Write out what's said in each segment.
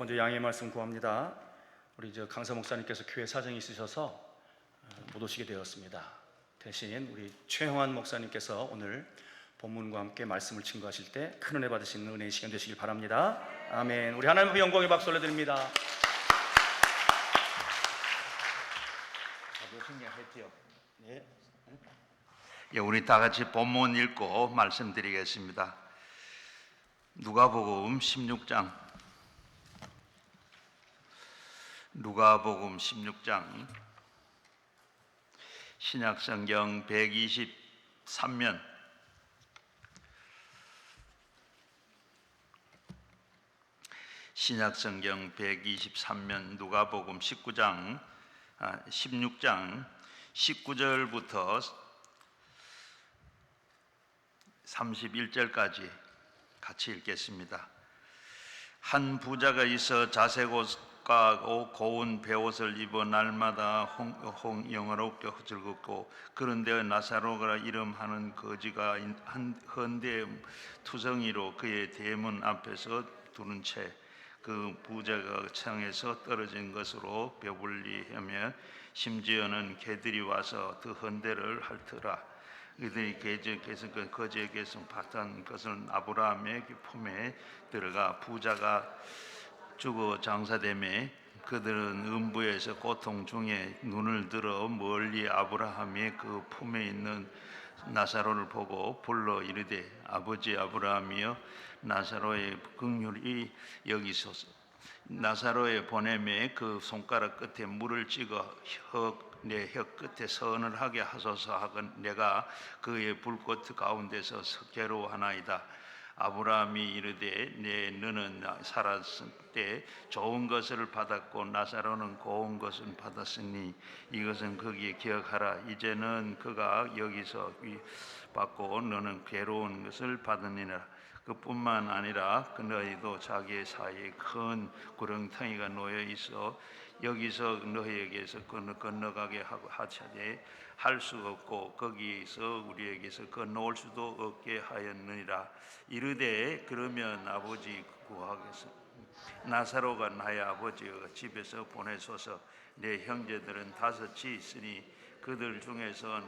먼저 양해의 말씀 구합니다. 우리 강사 목사님께서 교회 사정이 있으셔서 못 오시게 되었습니다. 대신 우리 최형환 목사님께서 오늘 본문과 함께 말씀을 증거하실 때 큰 은혜 받으시는 은혜의 시간 되시길 바랍니다. 아멘. 우리 하나님 앞에 영광의 박수 올려드립니다. 우리 다 같이 본문 읽고 말씀드리겠습니다. 누가복음 16장. 누가복음 16장. 신약성경 123면 신약성경 123면 누가복음 16장 19절부터 31절까지 같이 읽겠습니다. 한 부자가 있어 자색옷과 고운 베옷을 입어 날마다 영화롭게 즐겁고, 그런데 나사로가 이름하는 거지가 한 헌데 투성이로 그의 대문 앞에서 두는 채 그 부자가 창에서 떨어진 것으로 배불리하며 심지어는 개들이 와서 그 헌데를 핥더라. 그들이 그 거지에게서 받은 것은 아브라함의 품에 들어가 부자가 죽어 장사되매 그들은 음부에서 고통 중에 눈을 들어 멀리 아브라함의 그 품에 있는 나사로를 보고 불러 이르되, 아버지 아브라함이여, 나사로의 긍휼히 여기소서. 나사로의 보냄에 그 손가락 끝에 물을 찍어 내 혀 끝에 선을 하게 하소서 하건 내가 그의 불꽃 가운데서 괴로워하나이다. 아브라함이 이르되, 너는 살았을 때 좋은 것을 받았고 나사로는 고운 것을 받았으니 이것은 거기에 기억하라. 이제는 그가 여기서 받고 너는 괴로운 것을 받으니라. 그뿐만 아니라 그 너희도 자기의 사이에 큰 구렁텅이가 놓여 있어 여기서 너희에게서 건너가게 하차되 할 수 없고 거기에서 우리에게서 건너올 수도 없게 하였느니라. 이르되, 그러면 아버지 구하겠소. 나사로가 나의 아버지의 집에서 보내소서. 내 형제들은 5이 있으니 그들 중에서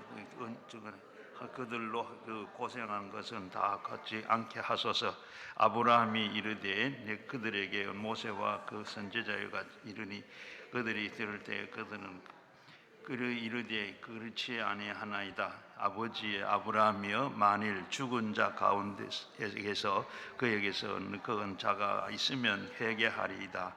그들로 고생한 것은 다 걷지 않게 하소서. 아브라함이 이르되, 그들에게 모세와 그 선지자가 이르니 그들이 들을 때 그들은 이르되 그렇지 아니하나이다. 아버지 아브라함이여, 만일 죽은 자 가운데에서 그에게서 그은 자가 있으면 회개하리이다.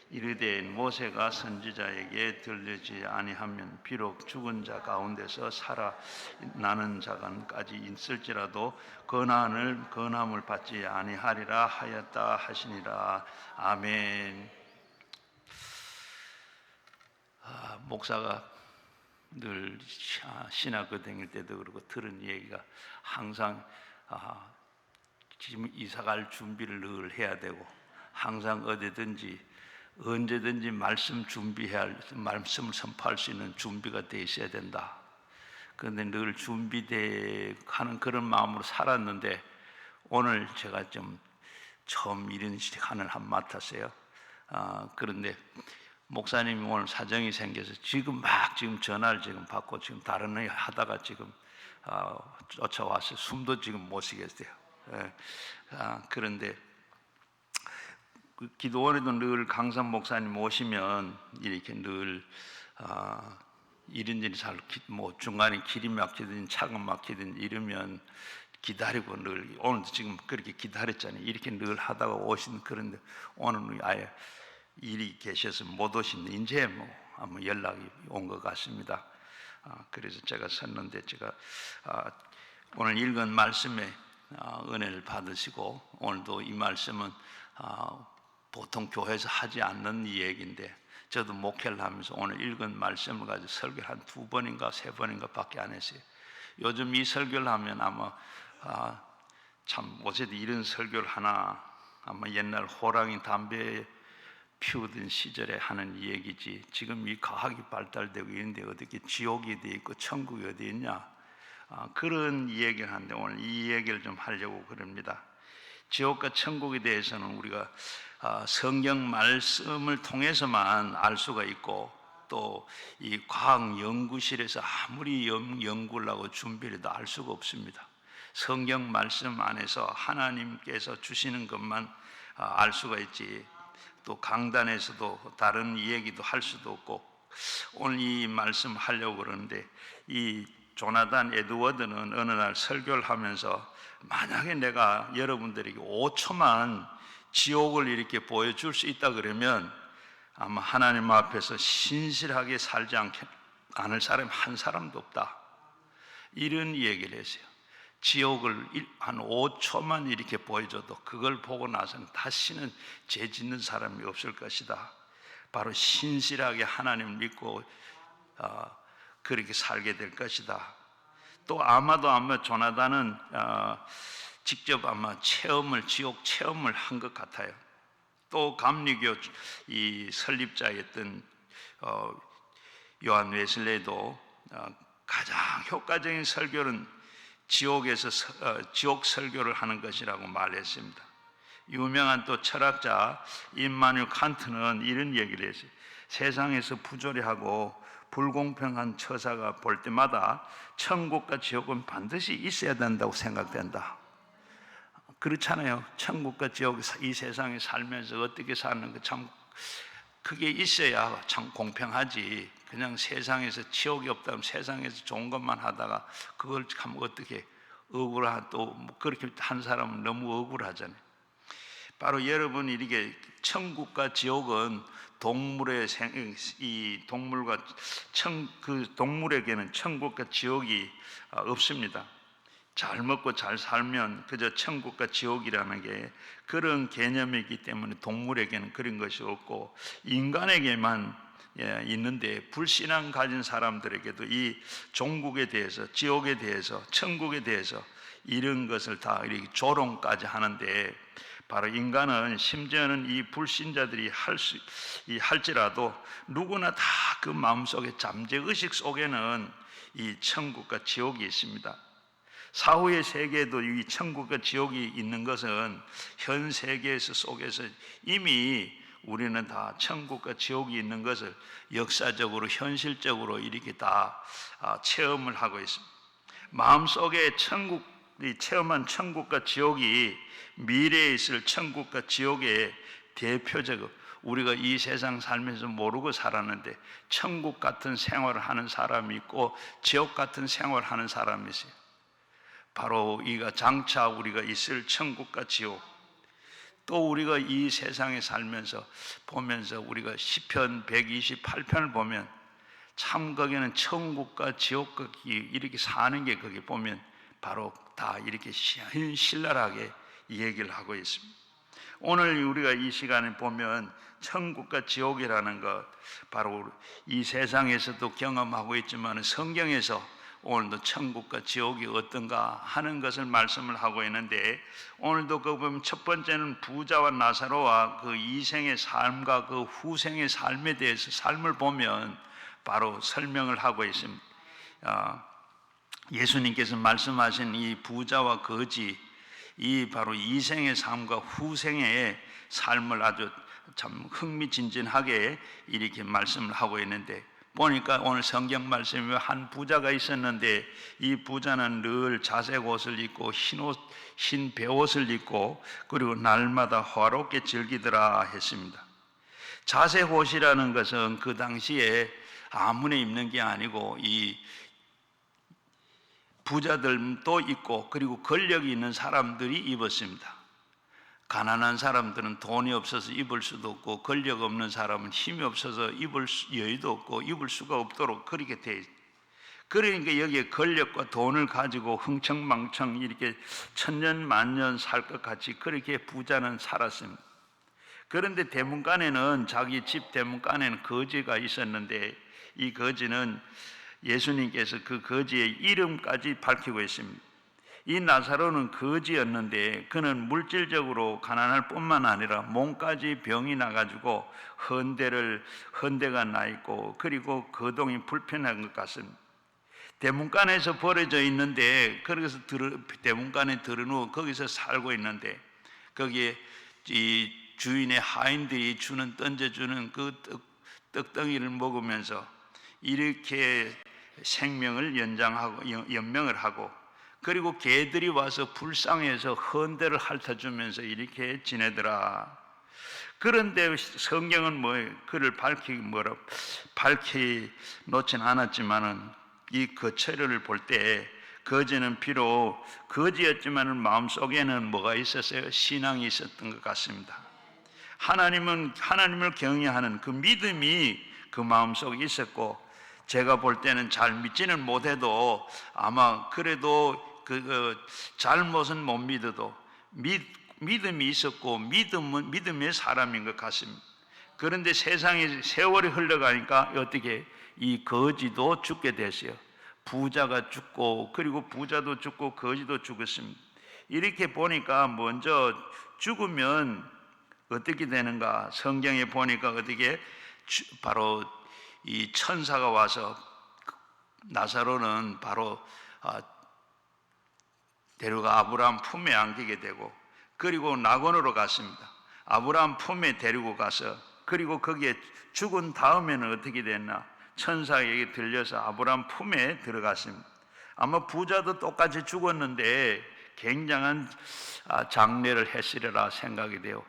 이르되, 모세가 선지자에게 들리지 아니하면 비록 죽은 자 가운데서 살아나는 자간까지 있을지라도 건함을 받지 아니하리라 하였다 하시니라. 아멘. 목사가 늘 신학교 다닐 때도 그러고 들은 얘기가 항상 지금 이사갈 준비를 늘 해야 되고, 항상 어디든지 언제든지 말씀을 선포할 수 있는 준비가 돼 있어야 된다. 그런데 늘 하는 그런 마음으로 살았는데, 오늘 제가 좀 처음 이런 시간을 맡았어요. 그런데 목사님이 오늘 사정이 생겨서 지금 전화를 받고 지금 다른 일 하다가 지금 쫓아와서 숨도 지금 못 쉬겠어요. 그런데 기도원에도 늘 강산 목사님 오시면 이렇게 늘 이런저런 중간에 길이 막히든 차가 막히든 이러면 기다리고, 늘 오늘도 지금 그렇게 기다렸잖아요. 이렇게 늘 하다가 오신. 그런데 오늘은 아예 일이 계셔서 못 오신데 이제 아마 연락이 온 것 같습니다. 그래서 제가 섰는데, 제가 오늘 읽은 말씀에 은혜를 받으시고, 오늘도 이 말씀은 보통 교회에서 하지 않는 얘기인데, 저도 목회를 하면서 오늘 읽은 말씀을 가지고 설교를 한 2번인가 3번인가 밖에 안 했어요. 요즘 이 설교를 하면 아마 참 어쨌든 이런 설교를 하나, 아마 옛날 호랑이 담배 피우던 시절에 하는 얘기지, 지금 이 과학이 발달되고 있는데 어떻게 지옥이 어디 있고 천국이 어디 있냐, 그런 얘기를 하는데 오늘 이 얘기를 좀 하려고 그럽니다. 지옥과 천국에 대해서는 우리가 성경 말씀을 통해서만 알 수가 있고, 또 이 과학 연구실에서 아무리 연구를 하고 준비를 해도 알 수가 없습니다. 성경 말씀 안에서 하나님께서 주시는 것만 알 수가 있지, 또 강단에서도 다른 이야기도 할 수도 없고. 오늘 이 말씀 하려고 그러는데, 이 조나단 에드워드는 어느 날 설교를 하면서 만약에 내가 여러분들에게 5초만 지옥을 이렇게 보여줄 수 있다 그러면 아마 하나님 앞에서 신실하게 살지 않을 사람이 한 사람도 없다, 이런 얘기를 했어요. 지옥을 한 5초만 이렇게 보여줘도 그걸 보고 나서는 다시는 죄 짓는 사람이 없을 것이다. 바로 신실하게 하나님을 믿고 그렇게 살게 될 것이다. 또 아마도 조나단은 직접 아마 지옥 체험을 한 것 같아요. 또 감리교 이 설립자였던 요한 웨슬레도 가장 효과적인 설교는 지옥에서 지옥 설교를 하는 것이라고 말했습니다. 유명한 또 철학자 임마누엘 칸트는 이런 얘기를 했어요. 세상에서 부조리하고 불공평한 처사가 볼 때마다 천국과 지옥은 반드시 있어야 된다고 생각된다. 그렇잖아요. 천국과 지옥, 이 세상에 살면서 어떻게 사는 거 참, 그게 있어야 참 공평하지. 그냥 세상에서 지옥이 없다면 세상에서 좋은 것만 하다가 그걸 참 어떻게 또 그렇게 한 사람은 너무 억울하잖아요. 바로 여러분, 이렇게 천국과 지옥은 이 동물과 그 동물에게는 천국과 지옥이 없습니다. 잘 먹고 잘 살면 그저 천국과 지옥이라는 게 그런 개념이기 때문에 동물에게는 그런 것이 없고, 인간에게만 있는데, 불신앙 가진 사람들에게도 이 종국에 대해서, 지옥에 대해서, 천국에 대해서 이런 것을 다 이렇게 조롱까지 하는데, 바로 인간은 심지어는 이 불신자들이 할지라도 누구나 다 그 마음속에 잠재의식 속에는 이 천국과 지옥이 있습니다. 사후의 세계에도 이 천국과 지옥이 있는 것은 현 세계에서 속에서 이미 우리는 다 천국과 지옥이 있는 것을 역사적으로 현실적으로 이렇게 다 체험을 하고 있습니다. 마음속에 체험한 천국과 지옥이 미래에 있을 천국과 지옥의 대표적으로, 우리가 이 세상 살면서 모르고 살았는데 천국 같은 생활을 하는 사람이 있고 지옥 같은 생활을 하는 사람이 있어요. 바로 이가 장차 우리가 있을 천국과 지옥. 또 우리가 이 세상에 살면서 보면서 우리가 시편 128편을 보면 참 거기는 천국과 지옥과 이렇게 사는 게 거기 보면 바로 다 이렇게 신랄하게 얘기를 하고 있습니다. 오늘 우리가 이 시간에 보면 천국과 지옥이라는 것, 바로 이 세상에서도 경험하고 있지만 성경에서 오늘도 천국과 지옥이 어떤가 하는 것을 말씀을 하고 있는데, 오늘도 그 보면 첫 번째는 부자와 나사로와 그 이생의 삶과 그 후생의 삶에 대해서 삶을 보면 바로 설명을 하고 있습니다. 예수님께서 말씀하신 이 부자와 거지, 이 바로 이생의 삶과 후생의 삶을 아주 참 흥미진진하게 이렇게 말씀을 하고 있는데, 보니까 오늘 성경 말씀에 한 부자가 있었는데 이 부자는 늘 자색 옷을 입고 흰 베옷을 입고 그리고 날마다 화롭게 즐기더라 했습니다. 자색 옷이라는 것은 그 당시에 아무나 입는 게 아니고 이 부자들도 입고 그리고 권력이 있는 사람들이 입었습니다. 가난한 사람들은 돈이 없어서 입을 수도 없고, 권력 없는 사람은 힘이 없어서 입을 여유도 없고 입을 수가 없도록 그렇게 돼 있어요. 그러니까 여기에 권력과 돈을 가지고 흥청망청 이렇게 천년만년 살 것 같이 그렇게 부자는 살았습니다. 그런데 대문간에는, 자기 집 대문간에는 거지가 있었는데, 이 거지는 예수님께서 그 거지의 이름까지 밝히고 있습니다. 이 나사로는 거지였는데 그는 물질적으로 가난할 뿐만 아니라 몸까지 병이 나가지고 헌대가 나 있고 그리고 거동이 불편한 것 같습니다. 대문간에서 버려져 있는데, 그래서 대문간에 들어누워 거기서 살고 있는데, 거기에 이 주인의 하인들이 던져주는 그 떡덩이를 먹으면서 이렇게 생명을 연명을 하고, 그리고 개들이 와서 불쌍해서 헌대를 핥아주면서 이렇게 지내더라. 그런데 성경은 그를 밝히 놓진 않았지만은 이 거처를 볼 때 거지는 비록 거지였지만은 마음속에는 뭐가 있었어요? 신앙이 있었던 것 같습니다. 하나님을 경외하는 그 믿음이 그 마음속에 있었고, 제가 볼 때는 잘 믿지는 못해도 아마 그래도 잘못은 못 믿어도 믿음이 있었고 믿음의 사람인 것 같습니다. 그런데 세상에 세월이 흘러가니까 어떻게 이 거지도 죽게 됐어요. 부자가 죽고, 그리고 부자도 죽고 거지도 죽었습니다. 이렇게 보니까 먼저 죽으면 어떻게 되는가? 성경에 보니까 어떻게 바로 이 천사가 와서 나사로는 바로 데려가 아브라함 품에 안기게 되고, 그리고 낙원으로 갔습니다. 아브라함 품에 데리고 가서, 그리고 거기에 죽은 다음에는 어떻게 됐나? 천사에게 들려서 아브라함 품에 들어갔습니다. 아마 부자도 똑같이 죽었는데 굉장한 장례를 했으리라 생각이 돼요.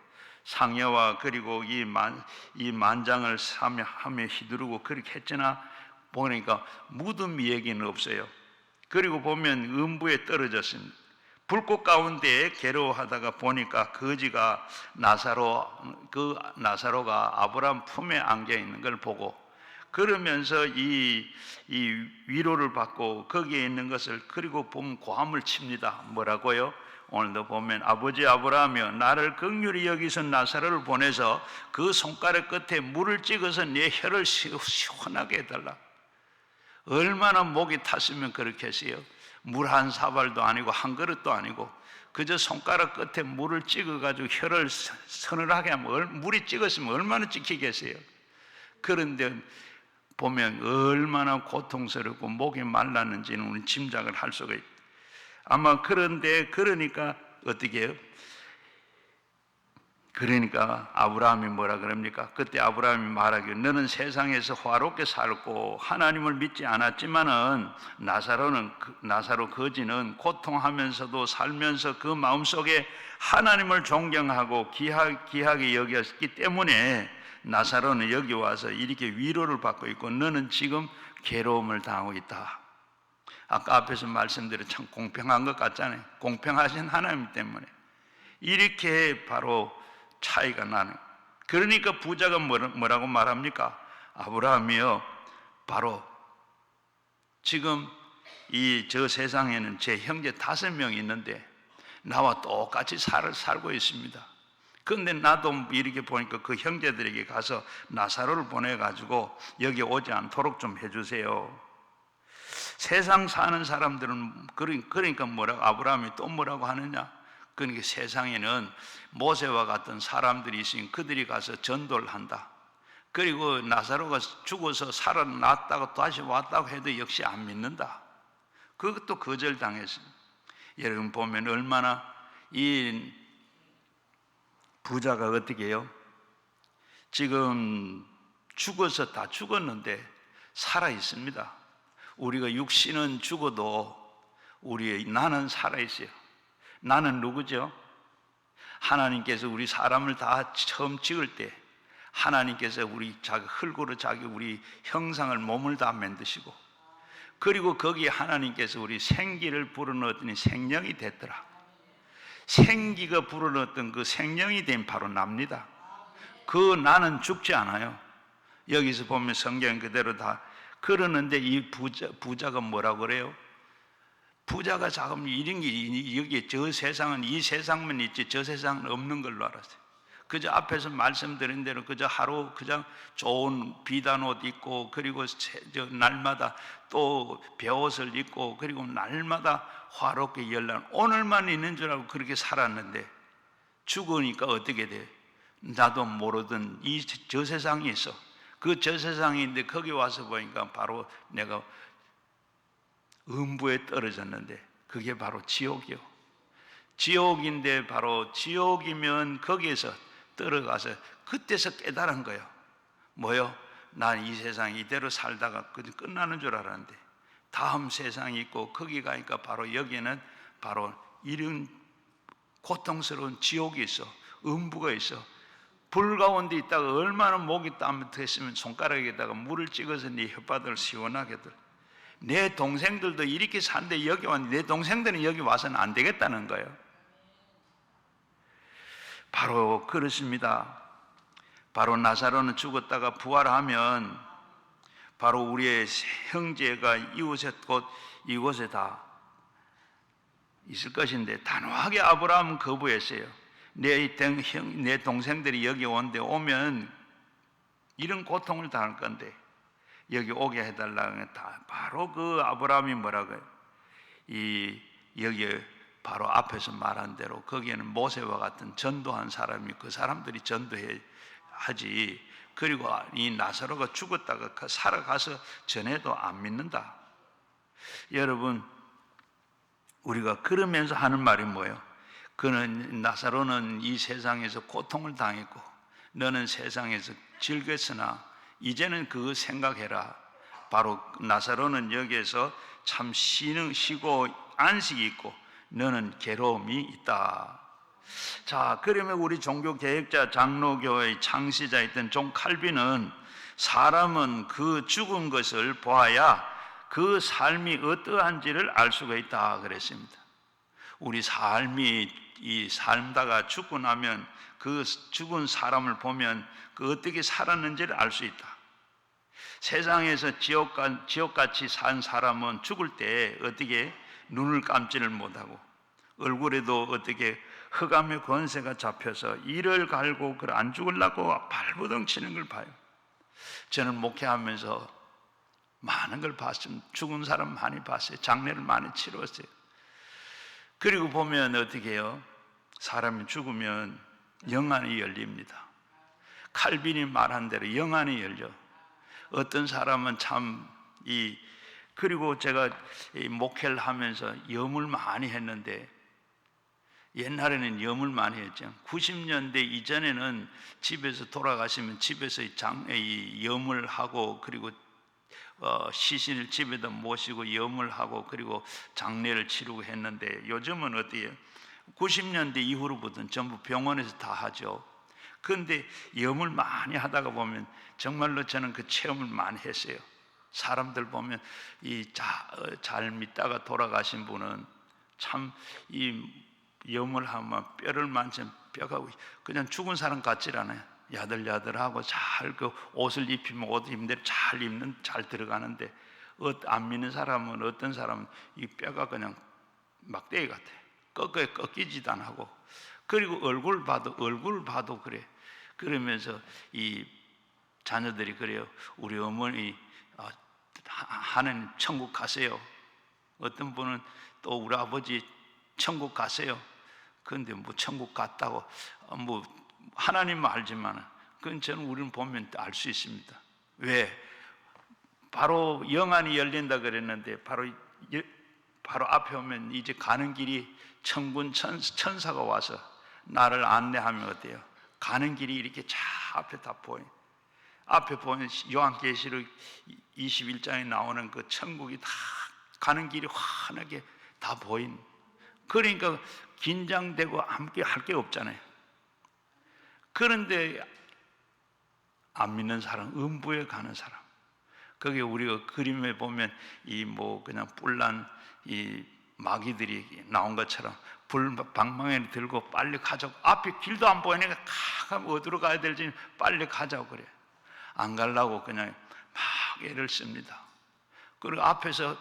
상여와 그리고 이 만장을 하며 휘두르고 그렇게 했지나 보니까 무덤 얘기는 없어요. 그리고 보면 음부에 떨어졌습니다. 불꽃 가운데 괴로워하다가 보니까 거지가 나사로가 아브라함 품에 안겨 있는 걸 보고, 그러면서 이 위로를 받고 거기에 있는 것을, 그리고 보면 고함을 칩니다. 뭐라고요? 오늘도 보면 아버지 아브라함이여, 나를 긍휼히 여기서 나사로를 보내서 그 손가락 끝에 물을 찍어서 내 혀를 시원하게 해달라. 얼마나 목이 탔으면 그렇게 했어요. 물 한 사발도 아니고 한 그릇도 아니고 그저 손가락 끝에 물을 찍어가지고 혀를 서늘하게 하면, 물이 찍었으면 얼마나 찍히겠어요. 그런데 보면 얼마나 고통스럽고 목이 말랐는지는 우리 짐작을 할 수가 있다. 아마 그러니까 어떻게 해요? 그러니까 아브라함이 뭐라 그럽니까? 그때 아브라함이 말하기를, 너는 세상에서 화롭게 살고 하나님을 믿지 않았지만은 나사로 거지는 고통하면서도 살면서 그 마음속에 하나님을 존경하고 귀하게 여겼기 때문에 나사로는 여기 와서 이렇게 위로를 받고 있고, 너는 지금 괴로움을 당하고 있다. 아까 앞에서 말씀드린 참 공평한 것 같잖아요. 공평하신 하나님 때문에 이렇게 바로 차이가 나는. 그러니까 부자가 뭐라고 말합니까? 아브라함이요, 바로 지금 저 세상에는 제 형제 5명이 있는데 나와 똑같이 살고 있습니다. 그런데 나도 이렇게 보니까 그 형제들에게 가서 나사로를 보내가지고 여기 오지 않도록 좀 해주세요. 세상 사는 사람들은 그러니까 뭐라고, 아브라함이 또 뭐라고 하느냐? 그러니까 세상에는 모세와 같은 사람들이 있으니 그들이 가서 전도를 한다. 그리고 나사로가 죽어서 살아났다고 다시 왔다고 해도 역시 안 믿는다. 그것도 거절당했습니다. 여러분 보면 얼마나 이 부자가 어떻게 해요? 지금 죽어서 다 죽었는데 살아 있습니다. 우리가 육신은 죽어도 나는 살아 있어요. 나는 누구죠? 하나님께서 우리 사람을 다 처음 지을 때 하나님께서 우리 흙으로 우리 형상을 몸을 다 만드시고, 그리고 거기에 하나님께서 우리 생기를 불어넣었더니 생명이 됐더라. 생기가 불어넣었던 그 생명이 된 바로 납니다. 그 나는 죽지 않아요. 여기서 보면 성경 그대로 다 그러는데 이 부자가 뭐라고 그래요? 부자가 자금 이런 게 여기 저 세상은 이 세상만 있지 저 세상은 없는 걸로 알았어요. 그저 앞에서 말씀드린 대로 그저 하루 그냥 좋은 비단 옷 입고, 그리고 날마다 또 베옷을 입고, 그리고 날마다 화롭게 열난 오늘만 있는 줄 알고 그렇게 살았는데 죽으니까 어떻게 돼? 나도 모르던 저 세상이 있어. 그 저 세상인데 거기 와서 보니까 바로 내가 음부에 떨어졌는데 그게 바로 지옥이요. 지옥인데 바로 지옥이면 거기에서 떨어가서 그때서 깨달은 거예요. 뭐요? 난 이 세상 이대로 살다가 끝나는 줄 알았는데 다음 세상이 있고 거기 가니까 바로 여기는 바로 이런 고통스러운 지옥이 있어. 음부가 있어. 불 가운데 있다가 얼마나 목이 따뜻했으면 손가락에다가 물을 찍어서 네 혓바닥을 시원하게 들. 내 동생들도 이렇게 산데 여기 왔는데 내 동생들은 여기 와서는 안 되겠다는 거예요. 바로 그렇습니다. 바로 나사로는 죽었다가 부활하면 바로 우리의 형제가 이웃에 곧 이곳에 다 있을 것인데 단호하게 아브라함은 거부했어요. 내 동생들이 여기 오면 이런 고통을 당할 건데 여기 오게 해달라는 다 바로 그 아브라함이 뭐라고 해요? 여기 바로 앞에서 말한 대로 거기에는 모세와 같은 전도한 사람이 그 사람들이 전도해 하지. 그리고 이 나사로가 죽었다가 살아가서 전해도 안 믿는다. 여러분, 우리가 그러면서 하는 말이 뭐예요? 그는 나사로는 이 세상에서 고통을 당했고 너는 세상에서 즐겼으나 이제는 그거 생각해라. 바로 나사로는 여기에서 참 쉬고 안식이 있고 너는 괴로움이 있다. 자, 그러면 우리 종교 개혁자 장로교의 창시자였던 존 칼빈은 사람은 그 죽은 것을 보아야 그 삶이 어떠한지를 알 수가 있다 그랬습니다. 우리 삶이 살다가 죽고 나면 그 죽은 사람을 보면 그 어떻게 살았는지를 알 수 있다. 세상에서 지옥같이 산 사람은 죽을 때 어떻게 눈을 감지를 못하고 얼굴에도 어떻게 흑암의 권세가 잡혀서 이를 갈고 안 죽으려고 발버둥 치는 걸 봐요. 저는 목회하면서 많은 걸 봤습니다. 죽은 사람 많이 봤어요. 장례를 많이 치렀어요. 그리고 보면 어떻게 해요? 사람이 죽으면 영안이 열립니다. 칼빈이 말한 대로 영안이 열려. 어떤 사람은 그리고 제가 목회를 하면서 염을 많이 했는데 옛날에는 염을 많이 했죠. 90년대 이전에는 집에서 돌아가시면 집에서 염을 하고 그리고 시신을 집에다 모시고 염을 하고 그리고 장례를 치르고 했는데 요즘은 어때요? 90년대 이후로부터는 전부 병원에서 다 하죠. 그런데 염을 많이 하다가 보면 정말로 저는 그 체험을 많이 했어요. 사람들 보면 잘 믿다가 돌아가신 분은 참 염을 하면 뼈를 만지면 뼈가 그냥 죽은 사람 같질 않아요. 야들야들하고 잘 그 옷을 입히면 옷 입는 대로 잘 들어가는데 안 믿는 사람은 어떤 사람은 이 뼈가 그냥 막대기 같아. 꺾이지도 안 하고 그리고 얼굴 봐도 그래. 그러면서 이 자녀들이 그래요. 우리 어머니 하나님 천국 가세요. 어떤 분은 또 우리 아버지 천국 가세요. 그런데 뭐 천국 갔다고 뭐 하나님은 알지만 그건 우리는 보면 알 수 있습니다. 왜? 바로 영안이 열린다 그랬는데 바로 앞에 오면 이제 가는 길이 천군 천사가 와서 나를 안내하면 어때요? 가는 길이 이렇게 쫙 앞에 다 보여. 앞에 보면 요한계시록 21장에 나오는 그 천국이 다 가는 길이 환하게 다 보인. 그러니까 긴장되고 함께 할 게 없잖아요. 그런데 안 믿는 사람, 음부에 가는 사람. 거기 우리가 그림에 보면 그냥 뿔난 마귀들이 나온 것처럼 방망이를 들고 빨리 가자고. 앞에 길도 안 보이니까 어디로 가야 될지 빨리 가자고 그래. 안 가려고 그냥 막 애를 씁니다. 그리고 앞에서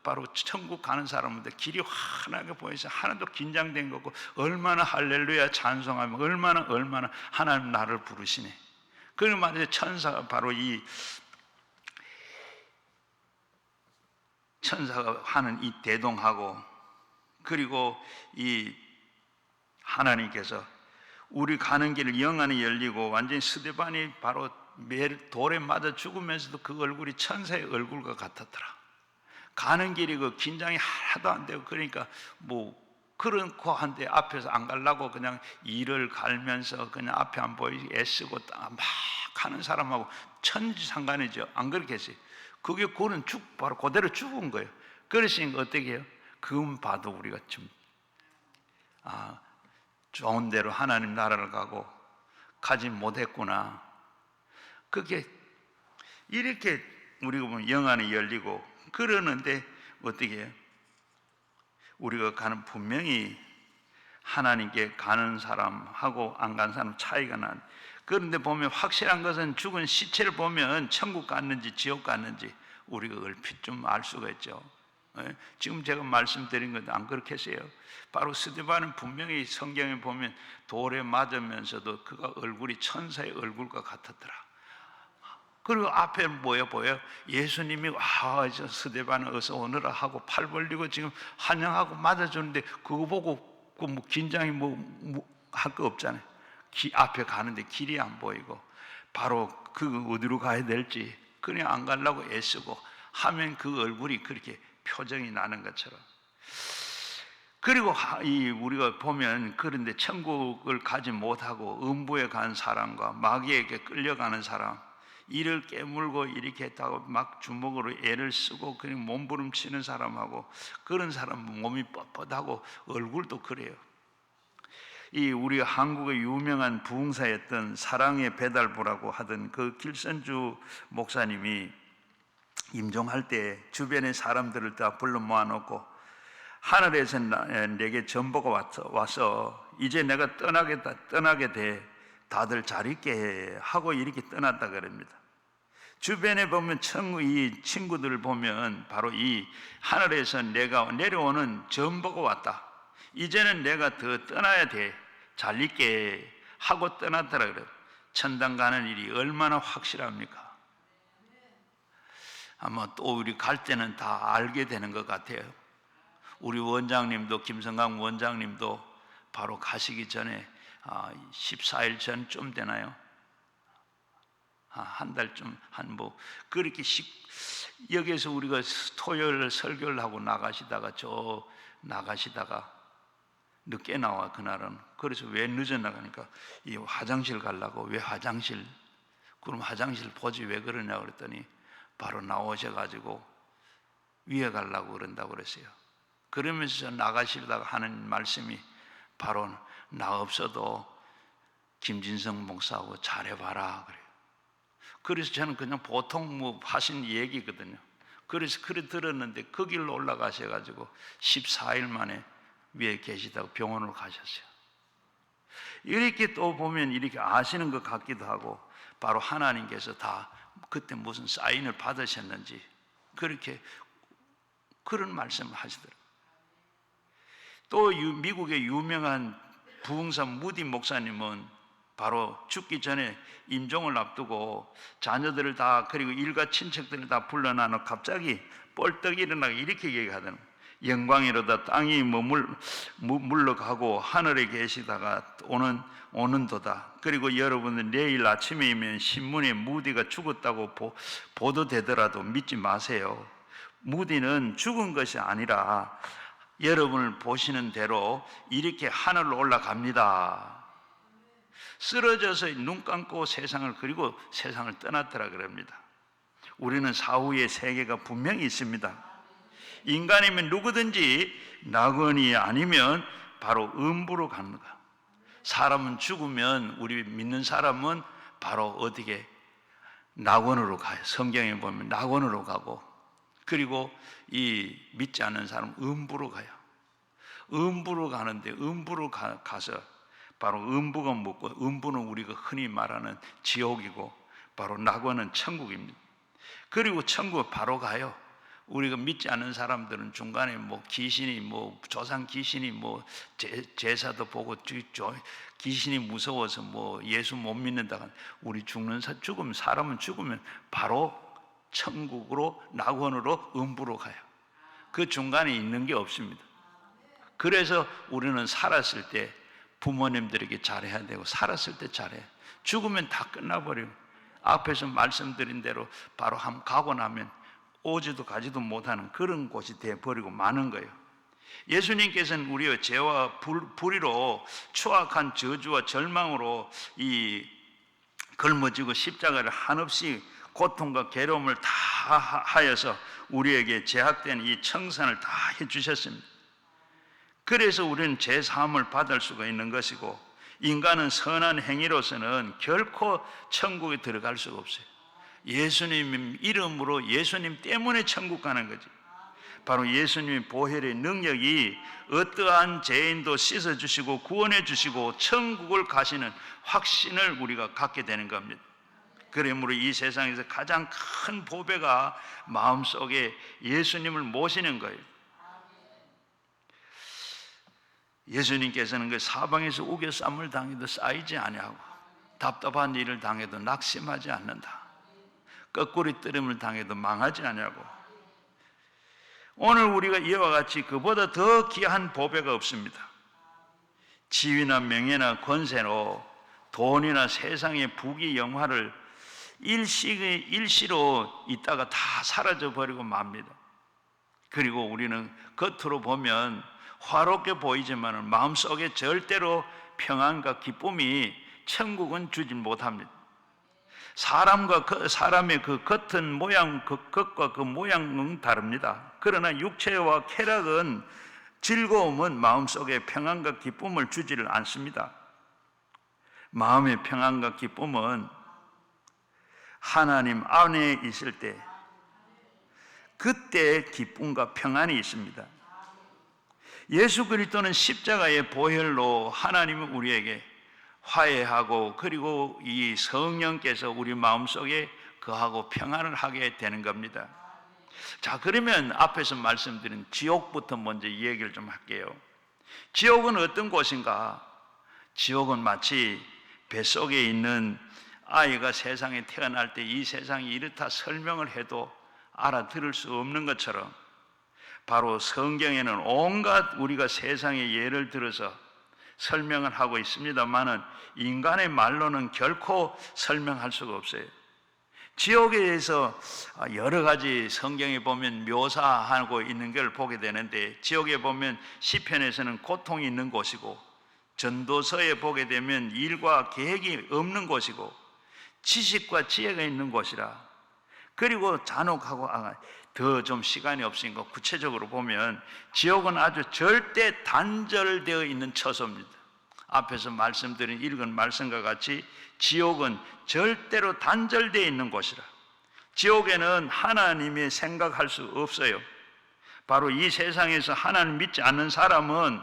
바로 천국 가는 사람인데 길이 환하게 보여서 하나도 긴장된 거고 얼마나 할렐루야 찬송하면 얼마나 하나님 나를 부르시네. 그리고 말이죠. 천사가 바로 천사가 하는 이 대동하고 그리고 이 하나님께서 우리 가는 길을 영안이 열리고 완전히 스데반이 바로 돌에 맞아 죽으면서도 그 얼굴이 천사의 얼굴과 같았더라. 가는 길이 그 긴장이 하나도 안 되고 그러니까 그런 거 한데 앞에서 안 가려고 그냥 이를 갈면서 그냥 앞에 안 보이게 애쓰고 막 하는 사람하고 천지상관이죠. 안 그렇게 했어요. 그게 그는 바로 그대로 죽은 거예요. 그러시니까 어떻게 해요? 그건 봐도 우리가 좀 좋은 대로 하나님 나라를 가고 가지 못했구나. 그게 이렇게 우리가 보면 영안이 열리고 그러는데 어떻게 해요? 우리가 가는 분명히 하나님께 가는 사람하고 안 가는 사람 차이가 난. 그런데 보면 확실한 것은 죽은 시체를 보면 천국 갔는지 지옥 갔는지 우리가 얼핏 좀 알 수가 있죠. 지금 제가 말씀드린 것도 안 그렇게 했어요. 바로 스데반은 분명히 성경에 보면 돌에 맞으면서도 그가 얼굴이 천사의 얼굴과 같았더라. 그리고 앞에 뭐예요? 보여요? 예수님이 저 스데반은 어서 오너라 하고 팔 벌리고 지금 환영하고 맞아주는데 그거 보고 그 뭐 긴장이 할 거 없잖아요. 앞에 가는데 길이 안 보이고 바로 그 어디로 가야 될지 그냥 안 가려고 애쓰고 하면 그 얼굴이 그렇게 표정이 나는 것처럼. 그리고 우리가 보면 그런데 천국을 가지 못하고 음부에 간 사람과 마귀에게 끌려가는 사람, 이를 깨물고 이렇게 했다고 막 주먹으로 애를 쓰고 그냥 몸부림치는 사람하고 그런 사람 몸이 뻣뻣하고 얼굴도 그래요. 우리가 한국의 유명한 부흥사였던 사랑의 배달부라고 하던 그 길선주 목사님이 임종할 때 주변의 사람들을 다 불러 모아놓고 하늘에서 내게 전보가 와서 이제 내가 떠나게 돼 다들 잘 있게 해 하고 이렇게 떠났다 그럽니다. 주변에 보면 이 친구들을 보면 바로 이 하늘에서 내가 내려오는 전보가 왔다. 이제는 내가 더 떠나야 돼. 잘 있게 하고 떠났더라 그래요. 천당 가는 일이 얼마나 확실합니까? 아마 또 우리 갈 때는 다 알게 되는 것 같아요. 우리 원장님도 김성강 원장님도 바로 가시기 전에 14일 전쯤 되나요? 한 달쯤 그렇게 여기에서 우리가 토요일 설교를 하고 나가시다가 늦게 나와 그날은. 그래서 왜 늦어 나가니까 이 화장실 가려고. 왜 화장실? 그럼 화장실 보지 왜 그러냐 그랬더니 바로 나오셔가지고 위에 가려고 그런다고 그랬어요. 그러면서 나가시다가 하는 말씀이 바로 나 없어도 김진성 목사하고 잘해봐라 그래요. 그래서 저는 그냥 보통 하신 얘기거든요. 그래서 그래 들었는데 그 길로 올라가셔가지고 14일 만에 위에 계시다고 병원으로 가셨어요. 이렇게 또 보면 이렇게 아시는 것 같기도 하고 바로 하나님께서 다 그때 무슨 사인을 받으셨는지 그렇게 그런 말씀을 하시더라고요. 또 미국의 유명한 부흥사 무디 목사님은 바로 죽기 전에 임종을 앞두고 자녀들을 다 그리고 일가 친척들을 다 불러놔서 갑자기 뻘떡 일어나고 이렇게 얘기하더라고요. 영광이로다 땅이 물러가고 하늘에 계시다가 오는도다. 그리고 여러분들 내일 아침이면 신문에 무디가 죽었다고 보도되더라도 믿지 마세요. 무디는 죽은 것이 아니라 여러분을 보시는 대로 이렇게 하늘로 올라갑니다. 쓰러져서 눈 감고 세상을 그리고 세상을 떠났더라 그럽니다. 우리는 사후의 세계가 분명히 있습니다. 인간이면 누구든지 낙원이 아니면 바로 음부로 갑니다. 사람은 죽으면 우리 믿는 사람은 바로 어디게 낙원으로 가요. 성경에 보면 낙원으로 가고 그리고 이 믿지 않는 사람은 음부로 가요. 음부로 가는데 음부로 가서 바로 음부가 뭐고 음부는 우리가 흔히 말하는 지옥이고 바로 낙원은 천국입니다. 그리고 천국 바로 가요. 우리가 믿지 않는 사람들은 중간에 귀신이 조상 귀신이 제사도 보고 귀신이 무서워서 예수 못 믿는다. 우리 죽으면 사람은 죽으면 바로 천국으로 낙원으로 음부로 가요. 그 중간에 있는 게 없습니다. 그래서 우리는 살았을 때 부모님들에게 잘해야 되고 살았을 때 잘해. 죽으면 다 끝나버려요. 앞에서 말씀드린 대로 바로 가고 나면 오지도 가지도 못하는 그런 곳이 돼버리고 마는 거예요. 예수님께서는 우리의 죄와 불의로 추악한 저주와 절망으로 이 걸머지고 십자가를 한없이 고통과 괴로움을 다 하여서 우리에게 제약된 이 청산을 다 해주셨습니다. 그래서 우리는 죄 사함을 받을 수가 있는 것이고, 인간은 선한 행위로서는 결코 천국에 들어갈 수가 없어요. 예수님 이름으로, 예수님 때문에 천국 가는 거지. 바로 예수님의 보혈의 능력이 어떠한 죄인도 씻어주시고 구원해 주시고 천국을 가시는 확신을 우리가 갖게 되는 겁니다. 그러므로 이 세상에서 가장 큰 보배가 마음속에 예수님을 모시는 거예요. 예수님께서는 그 사방에서 우겨쌈을 당해도 쌓이지 아니하고, 답답한 일을 당해도 낙심하지 않는다. 거꾸리 뜨름을 당해도 망하지 아니하고, 오늘 우리가 이와 같이 그보다 더 귀한 보배가 없습니다. 지위나 명예나 권세로, 돈이나 세상의 부귀 영화를 일시로 있다가 다 사라져 버리고 맙니다. 그리고 우리는 겉으로 보면 화롭게 보이지만 마음속에 절대로 평안과 기쁨이 천국은 주지 못합니다. 사람의 그 겉은 모양, 그 겉과 그 모양은 다릅니다. 그러나 육체와 쾌락은, 즐거움은 마음속에 평안과 기쁨을 주지를 않습니다. 마음의 평안과 기쁨은 하나님 안에 있을 때, 그때 기쁨과 평안이 있습니다. 예수 그리스도는 십자가의 보혈로 하나님은 우리에게 화해하고, 그리고 이 성령께서 우리 마음속에 거하고 평안을 하게 되는 겁니다. 자, 그러면 앞에서 말씀드린 지옥부터 먼저 이 얘기를 좀 할게요. 지옥은 어떤 곳인가? 지옥은 마치 뱃속에 있는 아이가 세상에 태어날 때 이 세상이 이렇다 설명을 해도 알아들을 수 없는 것처럼, 바로 성경에는 온갖 우리가 세상의 예를 들어서 설명을 하고 있습니다만은 인간의 말로는 결코 설명할 수가 없어요. 지옥에 대해서 여러 가지 성경에 보면 묘사하고 있는 걸 보게 되는데, 지옥에 보면 시편에서는 고통이 있는 곳이고, 전도서에 보게 되면 일과 계획이 없는 곳이고, 지식과 지혜가 있는 곳이라. 그리고 잔혹하고, 더 좀 시간이 없으니까 구체적으로 보면 지옥은 아주 절대 단절되어 있는 처소입니다. 앞에서 말씀드린 읽은 말씀과 같이 지옥은 절대로 단절되어 있는 곳이라. 지옥에는 하나님이 생각할 수 없어요. 바로 이 세상에서 하나님 믿지 않는 사람은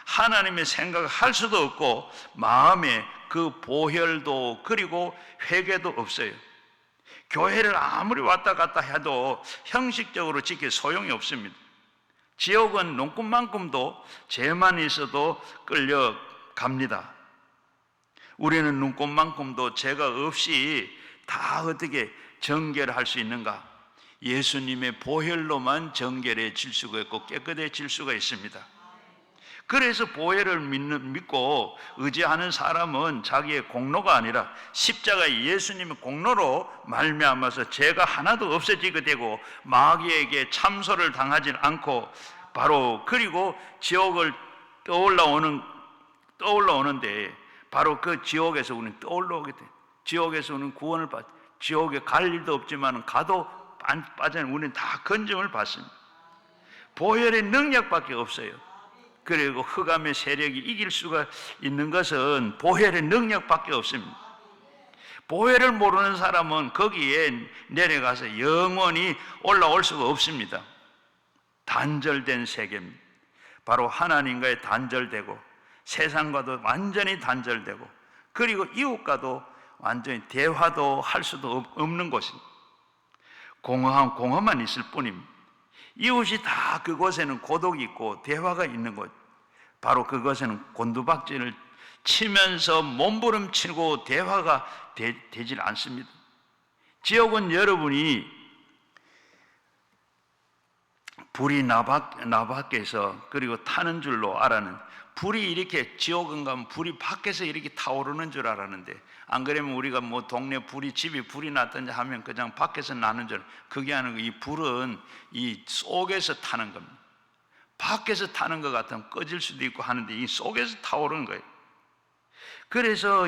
하나님의 생각을 할 수도 없고, 마음에 그 보혈도 그리고 회개도 없어요. 교회를 아무리 왔다 갔다 해도 형식적으로 지킬 소용이 없습니다. 지옥은 눈곱만큼도 죄만 있어도 끌려갑니다. 우리는 눈곱만큼도 죄가 없이 다 어떻게 정결할 수 있는가? 예수님의 보혈로만 정결해질 수가 있고 깨끗해질 수가 있습니다. 그래서 보혈을 믿고 의지하는 사람은 자기의 공로가 아니라 십자가의 예수님의 공로로 말미암아서 죄가 하나도 없어지게 되고, 마귀에게 참소를 당하지 않고, 바로 그리고 지옥을 떠올라오는데, 바로 그 지옥에서 우리는 떠올라오게 돼. 지옥에서 우리는 구원을 받. 지옥에 갈 일도 없지만 가도 빠져는 우리는 다 건짐을 받습니다. 보혈의 능력밖에 없어요. 그리고 흑암의 세력이 이길 수가 있는 것은 보혈의 능력밖에 없습니다. 보혈을 모르는 사람은 거기에 내려가서 영원히 올라올 수가 없습니다. 단절된 세계입니다. 바로 하나님과의 단절되고, 세상과도 완전히 단절되고, 그리고 이웃과도 완전히 대화도 할 수도 없는 곳입니다. 공허만 있을 뿐입니다. 이웃이 다 그곳에는 고독이 있고 대화가 있는 곳, 바로 그것에는 곤두박질을 치면서 몸부림치고 대화가 되질 않습니다. 지옥은 여러분이 불이 나밖에서 그리고 타는 줄로 알아는, 불이 이렇게 지옥은 가면 불이 밖에서 이렇게 타오르는 줄 알았는데, 안 그러면 우리가 뭐 동네 집이 불이 났든지 하면 그냥 밖에서 나는 줄, 그게 아니고 이 불은 이 속에서 타는 겁니다. 밖에서 타는 것 같으면 꺼질 수도 있고 하는데 이 속에서 타오르는 거예요. 그래서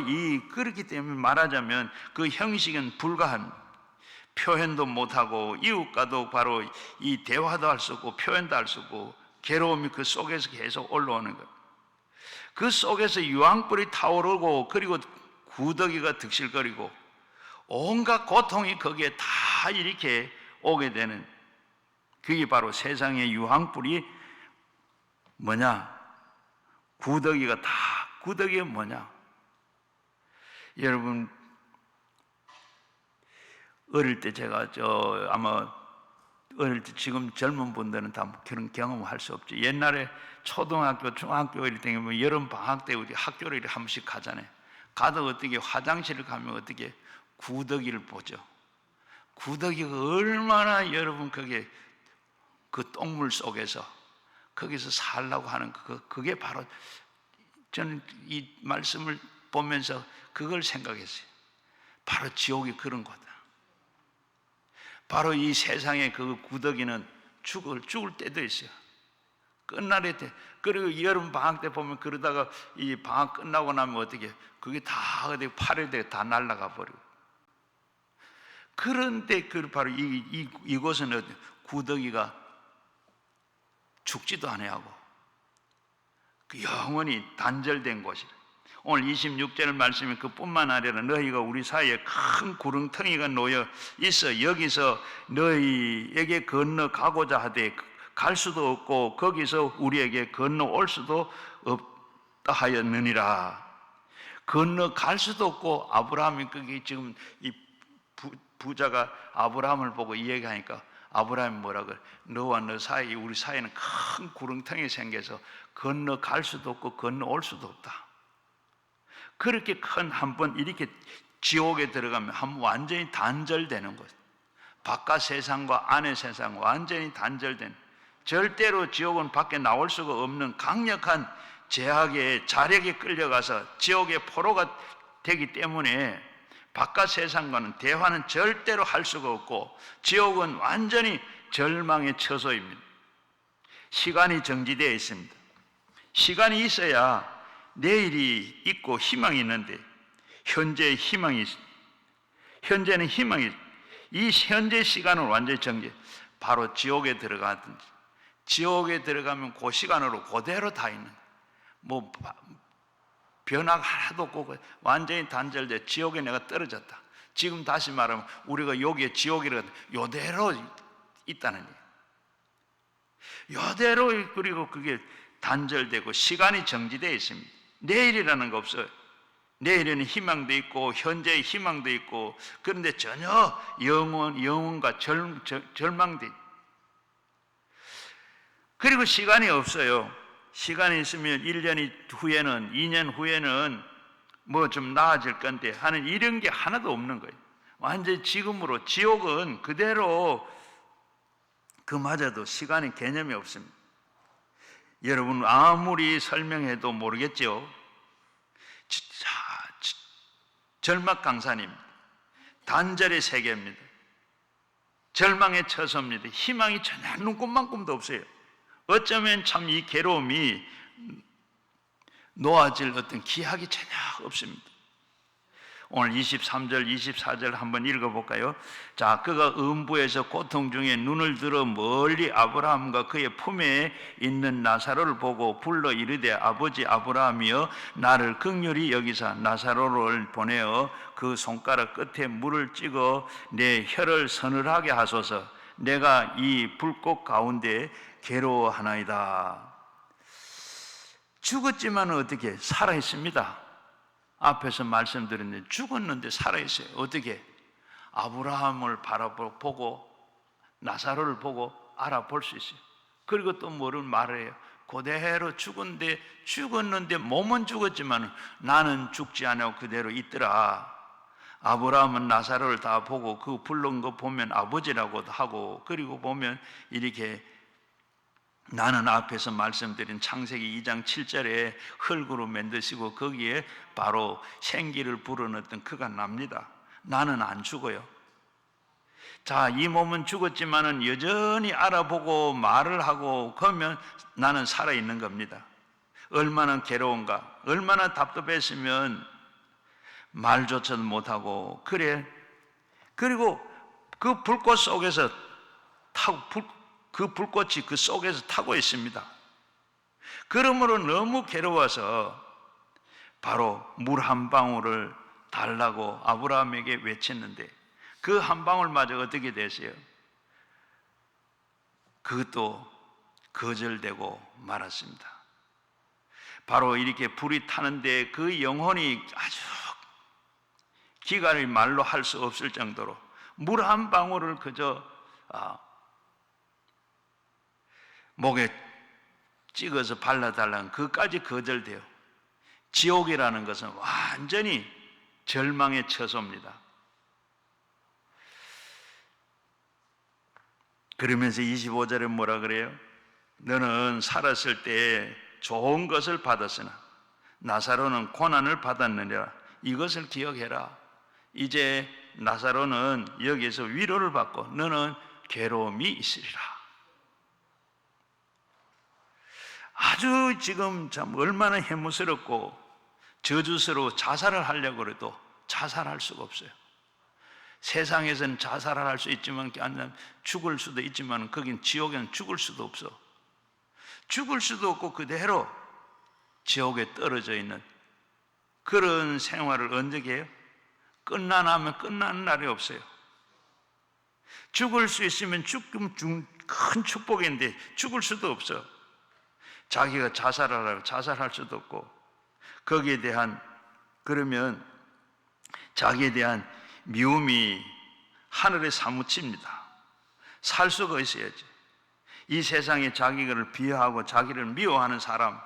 그렇기 때문에 말하자면 그 형식은 불가합니다. 표현도 못하고 이웃과도 바로 이 대화도 할 수 없고 표현도 할 수 없고 괴로움이 그 속에서 계속 올라오는 거예요. 그 속에서 유황불이 타오르고 그리고 구더기가 득실거리고 온갖 고통이 거기에 다 이렇게 오게 되는, 그게 바로 세상의 유황불이 뭐냐? 구더기가 다, 구더기가 뭐냐? 여러분 어릴 때 제가 아마 어릴 때, 지금 젊은 분들은 다 그런 경험을 할 수 없죠. 옛날에 초등학교, 중학교 이럴 때 여름 방학 때 우리 학교를 이렇게 한 번씩 가잖아요. 가도 어떻게 화장실을 가면 어떻게 구더기를 보죠. 구더기가 얼마나 여러분 그게 그 똥물 속에서 거기서 살라고 하는 그게 바로, 저는 이 말씀을 보면서 그걸 생각했어요. 바로 지옥이 그런 거다. 바로 이 세상의 그 구더기는 죽을 때도 있어요. 끝날 때. 그리고 여름 방학 때 보면 그러다가 이 방학 끝나고 나면 어떻게 그게 다 어디 8일 다 날아가 버리고. 그런데 바로 이곳은 구더기가 죽지도 아니하고 그 영원히 단절된 곳이라. 오늘 26절 말씀이 그뿐만 아니라 너희가 우리 사이에 큰 구렁텅이가 놓여 있어 여기서 너희에게 건너가고자 하되 갈 수도 없고 거기서 우리에게 건너올 수도 없다 하였느니라. 건너갈 수도 없고, 아브라함이 그게 지금 이 부자가 아브라함을 보고 이야기하니까 아브라함이 뭐라 그래? 너와 너 사이, 우리 사이에는 큰 구렁텅이 생겨서 건너갈 수도 없고 건너올 수도 없다. 그렇게 큰 한 번 이렇게 지옥에 들어가면 한 번 완전히 단절되는 것. 바깥 세상과 안의 세상 완전히 단절된, 절대로 지옥은 밖에 나올 수가 없는 강력한 제약의 자력에 끌려가서 지옥의 포로가 되기 때문에 바깥 세상과는 대화는 절대로 할 수가 없고 지옥은 완전히 절망의 처소입니다. 시간이 정지되어 있습니다. 시간이 있어야 내일이 있고 희망이 있는데 현재의 희망이 있습니다. 현재는 희망이 있습니다. 이 현재 시간을 완전히 정지, 바로 지옥에 들어가든지, 지옥에 들어가면 그 시간으로 그대로 다 있는, 뭐 변화가 하나도 없고 완전히 단절돼 지옥에 내가 떨어졌다. 지금 다시 말하면 우리가 여기에 지옥이라고 요대로 있다는 얘기예요. 요대로. 그리고 그게 단절되고 시간이 정지되어 있습니다. 내일이라는 거 없어요. 내일에는 희망도 있고 현재의 희망도 있고, 그런데 전혀 영혼과 절망도 있고, 그리고 시간이 없어요. 시간이 있으면 1년 후에는 2년 후에는 뭐 좀 나아질 건데 하는 이런 게 하나도 없는 거예요. 완전히 지금으로, 지옥은 그대로 그마저도 시간의 개념이 없습니다. 여러분 아무리 설명해도 모르겠죠. 절망강산입니다. 단절의 세계입니다. 절망의 처소입니다. 희망이 전혀 눈꼽만큼도 없어요. 어쩌면 참 이 괴로움이 놓아질 어떤 기약이 전혀 없습니다. 오늘 23절, 24절 한번 읽어볼까요? 자, 그가 음부에서 고통 중에 눈을 들어 멀리 아브라함과 그의 품에 있는 나사로를 보고 불러 이르되 아버지 아브라함이여 나를 긍휼히 여기사 나사로를 보내어 그 손가락 끝에 물을 찍어 내 혀를 서늘하게 하소서. 내가 이 불꽃 가운데 괴로워하나이다. 죽었지만 어떻게 살아있습니다. 앞에서 말씀드렸는데 죽었는데 살아있어요. 어떻게? 아브라함을 바라보고 나사로를 보고 알아볼 수 있어요. 그리고 또 뭐를 말해요? 그대로 죽었는데 몸은 죽었지만 나는 죽지 않고 그대로 있더라. 아브라함은 나사로를 다 보고 그 부른 거 보면 아버지라고도 하고, 그리고 보면 이렇게 나는 앞에서 말씀드린 창세기 2장 7절에 흙으로 만드시고 거기에 바로 생기를 불어넣었던 그가 납니다. 나는 안 죽어요. 자, 이 몸은 죽었지만은 여전히 알아보고 말을 하고 그러면 나는 살아있는 겁니다. 얼마나 괴로운가, 얼마나 답답했으면 말조차도 못하고, 그래. 그리고 그 불꽃 속에서 그 불꽃이 그 속에서 타고 있습니다. 그러므로 너무 괴로워서 바로 물 한 방울을 달라고 아브라함에게 외쳤는데, 그 한 방울마저 어떻게 되세요? 그것도 거절되고 말았습니다. 바로 이렇게 불이 타는데 그 영혼이 아주 기간을 말로 할 수 없을 정도로 물 한 방울을 그저 목에 찍어서 발라달라는 그까지 거절돼요. 지옥이라는 것은 완전히 절망의 처소입니다. 그러면서 25절에 뭐라 그래요? 너는 살았을 때 좋은 것을 받았으나 나사로는 고난을 받았느니라. 이것을 기억해라. 이제 나사로는 여기에서 위로를 받고 너는 괴로움이 있으리라. 아주 지금 참 얼마나 해무스럽고 저주스러워 자살을 하려고 해도 자살할 수가 없어요. 세상에서는 자살을 할 수 있지만 죽을 수도 있지만 거긴 지옥에는 죽을 수도 없어. 죽을 수도 없고 그대로 지옥에 떨어져 있는 그런 생활을 언제 해요? 끝나면 끝나는 날이 없어요. 죽을 수 있으면 죽음 큰 축복인데 죽을 수도 없어. 자기가 자살하라고 자살할 수도 없고, 거기에 대한, 그러면 자기에 대한 미움이 하늘에 사무칩니다. 살 수가 있어야지. 이 세상에 자기를 비하하고 자기를 미워하는 사람,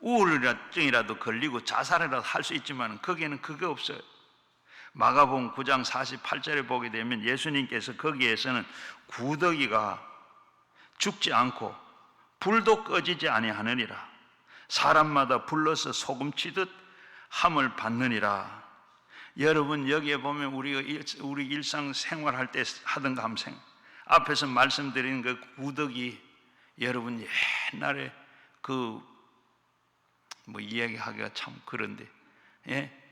우울증이라도 걸리고 자살이라도 할 수 있지만 거기에는 그게 없어요. 마가복음 9장 48절에 보게 되면 예수님께서 거기에서는 구더기가 죽지 않고 불도 꺼지지 아니하느니라. 사람마다 불러서 소금치듯 함을 받느니라. 여러분, 여기에 보면 우리 일상생활할 때 하던 감생, 앞에서 말씀드린 그 구더기, 여러분 옛날에 이야기하기가 참 그런데, 예?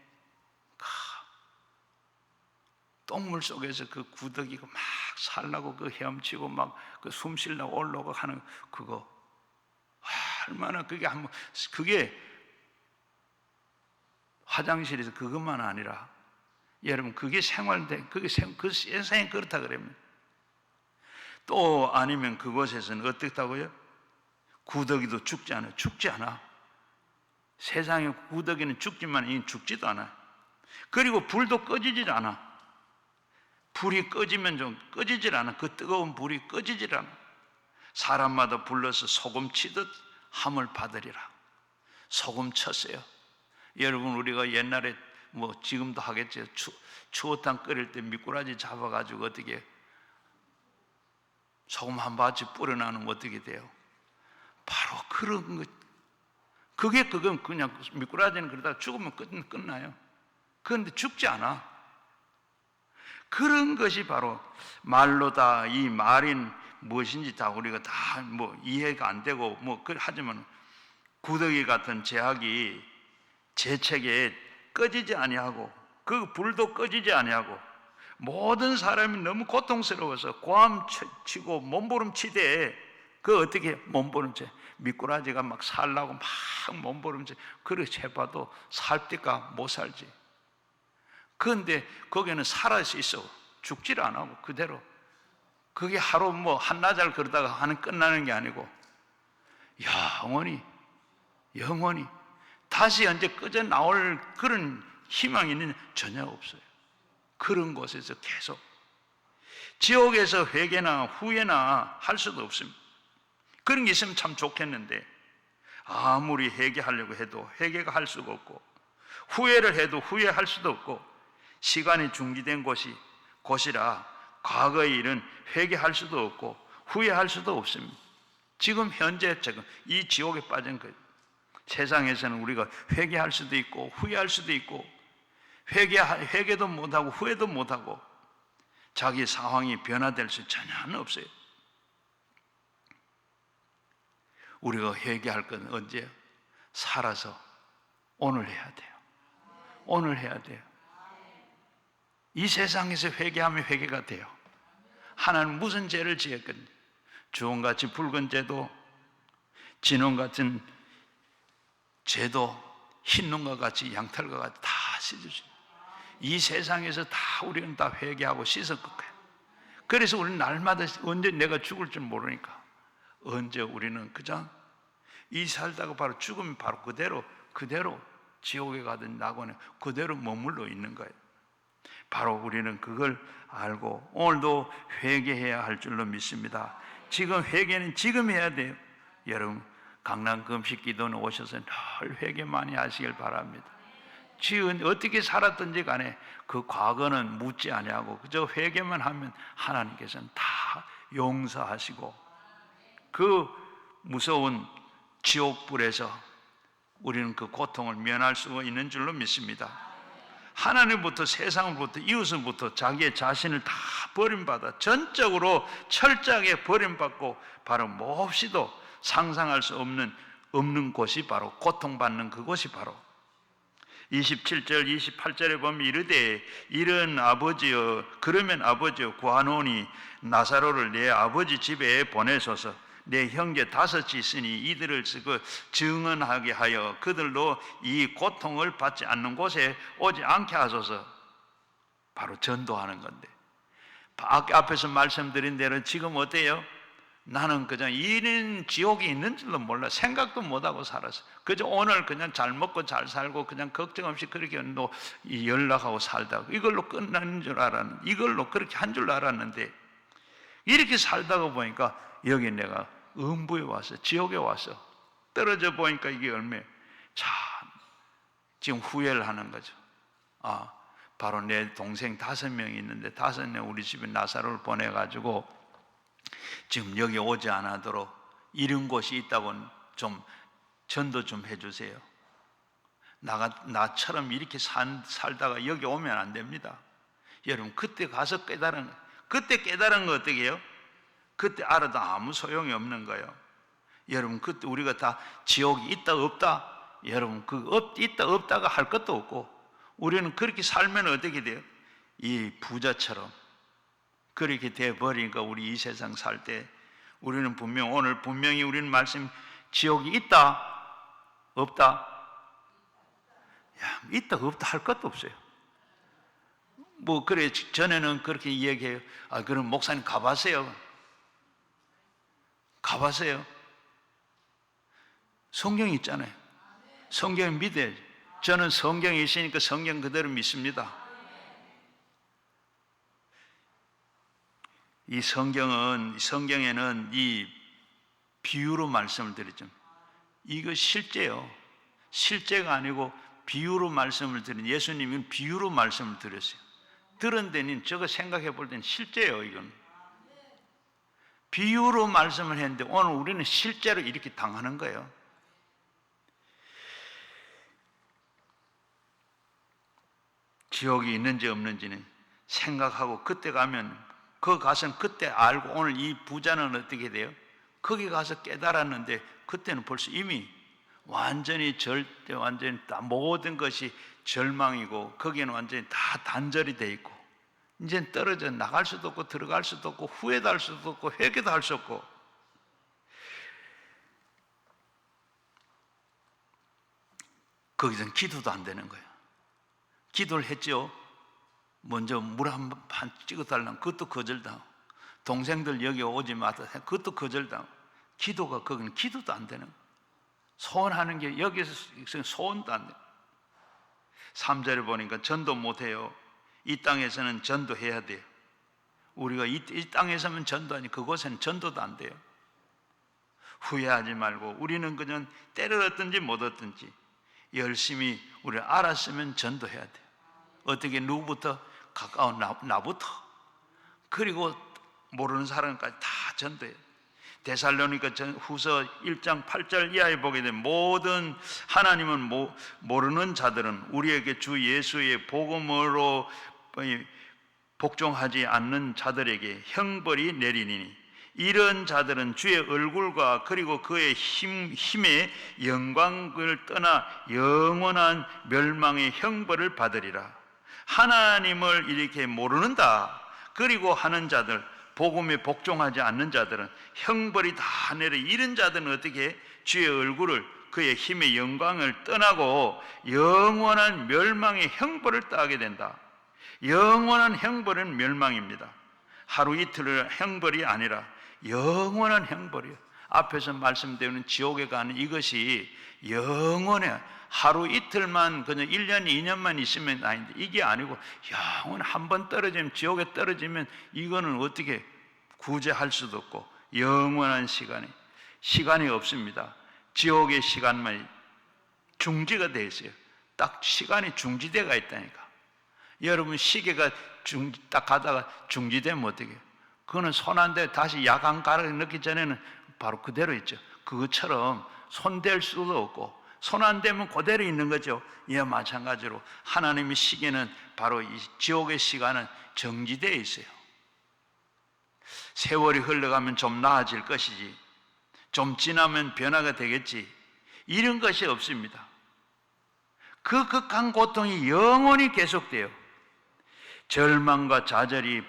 똥물 속에서 그 구더기가 막 살라고 그 헤엄치고 막 그 숨 쉬려고 올라오고 하는 그거, 얼마나 그게 화장실에서 그것만 아니라, 여러분 그게 생활돼, 그 세상에 그렇다 그럽니다. 또 아니면 그곳에서는 어떻다고요? 구더기도 죽지 않아. 세상에 구더기는 죽지만 이 죽지도 않아. 그리고 불도 꺼지질 않아. 불이 꺼지면 좀 꺼지질 않아. 그 뜨거운 불이 꺼지질 않아. 사람마다 불러서 소금 치듯 함을 받으리라. 소금 쳤어요. 여러분, 우리가 옛날에 지금도 하겠죠. 추어탕 끓일 때 미꾸라지 잡아가지고 어떻게 소금 한 바치 뿌려놔놓으면 어떻게 돼요? 바로 그런 것. 그건 그냥 미꾸라지는 그러다가 죽으면 끝나요. 그런데 죽지 않아. 그런 것이 바로 말로 다, 이 말인 무엇인지 다 우리가 다 이해가 안 되고 하지만 구더기 같은 제약이 제 책에 꺼지지 아니하고 그 불도 꺼지지 아니하고 모든 사람이 너무 고통스러워서 고함치고 몸부림치되 그 어떻게 몸부림쳐? 미꾸라지가 막 살라고 막 몸부림쳐. 그렇게 해봐도 살까 못 살지. 그런데 거기는 살아 있어. 죽지를 안 하고 그대로. 그게 하루 한나절 그러다가 하는 끝나는 게 아니고 영원히 다시 언제 꺼져 나올 그런 희망이 전혀 없어요. 그런 곳에서 계속 지옥에서 회개나 후회나 할 수도 없습니다. 그런 게 있으면 참 좋겠는데 아무리 회개하려고 해도 회개가 할 수가 없고 후회를 해도 후회할 수도 없고 시간이 중지된 곳이라 과거의 일은 회개할 수도 없고 후회할 수도 없습니다. 지금 현재 이 지옥에 빠진 거예요. 세상에서는 우리가 회개할 수도 있고 후회할 수도 있고 회개도 못하고 후회도 못하고 자기 상황이 변화될 수 전혀 없어요. 우리가 회개할 건 언제요? 살아서 오늘 해야 돼요. 오늘 해야 돼요. 이 세상에서 회개하면 회개가 돼요. 하나는 무슨 죄를 지었건 주홍같이 붉은 죄도 진홍 같은 죄도 흰눈과 같이 양털과 같이 다 씻어줘요. 이 세상에서 다 우리는 다 회개하고 씻었을 거예요. 그래서 우리는 날마다 언제 내가 죽을 줄 모르니까 언제 우리는 그냥 이 살다가 바로 죽으면 바로 그대로 지옥에 가든 낙원에 그대로 머물러 있는 거예요. 바로 우리는 그걸 알고 오늘도 회개해야 할 줄로 믿습니다. 지금 회개는 지금 해야 돼요. 여러분 강남 금식기도는 오셔서 늘 회개 많이 하시길 바랍니다. 지금 어떻게 살았든지 간에 그 과거는 묻지 아니하고 그저 회개만 하면 하나님께서는 다 용서하시고 그 무서운 지옥불에서 우리는 그 고통을 면할 수 있는 줄로 믿습니다. 하나님부터 세상으로부터 이웃으로부터 자기의 자신을 다 버림받아 전적으로 철저하게 버림받고 바로 몹시도 상상할 수 없는 곳이 바로 고통받는 그곳이 바로 27절 28절에 보면 이르되 이른 아버지여 그러면 아버지여 구하노니 나사로를 내 아버지 집에 보내소서 내 형제 5이 있으니 이들을 증언하게 하여 그들로 이 고통을 받지 않는 곳에 오지 않게 하소서. 바로 전도하는 건데 앞에서 말씀드린 대로 지금 어때요? 나는 그냥 이런 지옥이 있는 줄도 몰라 생각도 못하고 살았어. 그저 오늘 그냥 잘 먹고 잘 살고 그냥 걱정 없이 그렇게 연락하고 살다가 이걸로 끝나는 줄 알았는데 이걸로 그렇게 한 줄 알았는데 이렇게 살다가 보니까 여기 내가 음부에 와서 지옥에 와서 떨어져 보니까 이게 얼마예요? 참 지금 후회를 하는 거죠. 바로 내 동생 5명이 있는데 5명 우리 집에 나사로를 보내가지고 지금 여기 오지 않도록 이런 곳이 있다고 좀 전도 좀 해주세요. 나처럼 이렇게 살다가 여기 오면 안 됩니다. 여러분 그때 가서 깨달은 거 어떻게 해요? 그때 알아도 아무 소용이 없는 거예요. 여러분 그때 우리가 다 지옥이 있다 없다 여러분 있다 없다가 할 것도 없고 우리는 그렇게 살면 어떻게 돼요? 이 부자처럼 그렇게 돼버리니까 우리 이 세상 살 때 우리는 오늘 분명히 우리는 말씀 지옥이 있다 없다 있다 없다 할 것도 없어요. 그래 전에는 그렇게 얘기해요. 그럼 목사님 가봤어요. 성경이 있잖아요. 성경 믿어야지. 저는 성경이 있으니까 성경 그대로 믿습니다. 이 성경에는 이 비유로 말씀을 드리죠. 이거 실제요. 실제가 아니고 비유로 말씀을 드린 예수님은 비유로 말씀을 드렸어요. 들은 데는 저거 생각해 볼 때는 실제예요. 이건 비유로 말씀을 했는데 오늘 우리는 실제로 이렇게 당하는 거예요. 지옥이 있는지 없는지는 생각하고 그때 가면 가서는 그때 알고 오늘 이 부자는 어떻게 돼요? 거기 가서 깨달았는데 그때는 벌써 이미 완전히 완전히 다 모든 것이 절망이고 거기는 완전히 다 단절이 돼 있고 이제 떨어져 나갈 수도 없고 들어갈 수도 없고 후회도 할 수도 없고 회개도 할 수 없고 거기서는 기도도 안 되는 거예요. 기도를 했죠. 먼저 물 한 판 찍어달라면 그것도 거절당하고 동생들 여기 오지 마다 그것도 거절당하고 기도가 거기는 기도도 안 되는 거예요. 소원하는 게 여기서 소원도 안 돼요. 3절에 보니까 전도 못해요. 이 땅에서는 전도해야 돼요. 우리가 이 땅에서는 전도하니 그곳에는 전도도 안 돼요. 후회하지 말고 우리는 그냥 때를 얻든지 못 얻든지 열심히 우리 알았으면 전도해야 돼요. 어떻게 누구부터? 가까운 나부터 그리고 모르는 사람까지 다 전도해요. 데살로니가 후서 1장 8절 이하에 보게 되면 모든 하나님은 모르는 자들은 우리에게 주 예수의 복음으로 복종하지 않는 자들에게 형벌이 내리니 이런 자들은 주의 얼굴과 그리고 그의 힘의 영광을 떠나 영원한 멸망의 형벌을 받으리라. 하나님을 이렇게 모르는다 그리고 하는 자들, 복음에 복종하지 않는 자들은 형벌이 다 내려. 이런 자들은 어떻게 주의 얼굴을, 그의 힘의 영광을 떠나고 영원한 멸망의 형벌을 따게 된다. 영원한 형벌은 멸망입니다. 하루 이틀의 형벌이 아니라 영원한 형벌이요. 앞에서 말씀드린 지옥에 가는 이것이 영원해. 하루 이틀만 그냥 1년 2년만 있으면 아닌데 이게 아니고 영원 한 번 떨어지면, 지옥에 떨어지면 이거는 어떻게 구제할 수도 없고 영원한 시간이 없습니다. 지옥의 시간만 중지가 되어 있어요. 딱 시간이 중지되어 있다니까. 여러분 시계가 딱 가다가 중지되면 어떻게 해요? 그거는 손 안 대 다시 야간 가르 넣기 전에는 바로 그대로 있죠. 그것처럼 손댈 수도 없고 손 안 대면 그대로 있는 거죠. 이와 마찬가지로 하나님의 시계는 바로 이 지옥의 시간은 정지되어 있어요. 세월이 흘러가면 좀 나아질 것이지, 좀 지나면 변화가 되겠지, 이런 것이 없습니다. 그 극한 고통이 영원히 계속돼요. 절망과 좌절이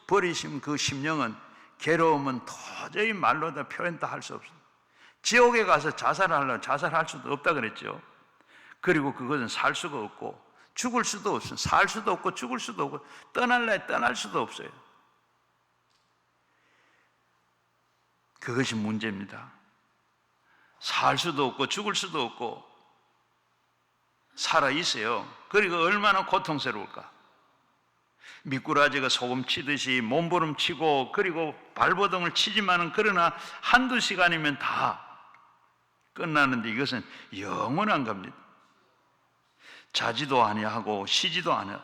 버리신 그 심령은, 괴로움은 도저히 말로 다 표현 다 할 수 없습니다. 지옥에 가서 자살할 수도 없다 그랬죠. 그리고 그것은 살 수가 없고 죽을 수도 없어요. 살 수도 없고 죽을 수도 없고 떠날 수도 없어요. 그것이 문제입니다. 살 수도 없고 죽을 수도 없고 살아 있어요. 그리고 얼마나 고통스러울까. 미꾸라지가 소금 치듯이 몸부림 치고 그리고 발버둥을 치지만은 그러나 한두 시간이면 다 끝나는데 이것은 영원한 겁니다. 자지도 아니하고 쉬지도 않아.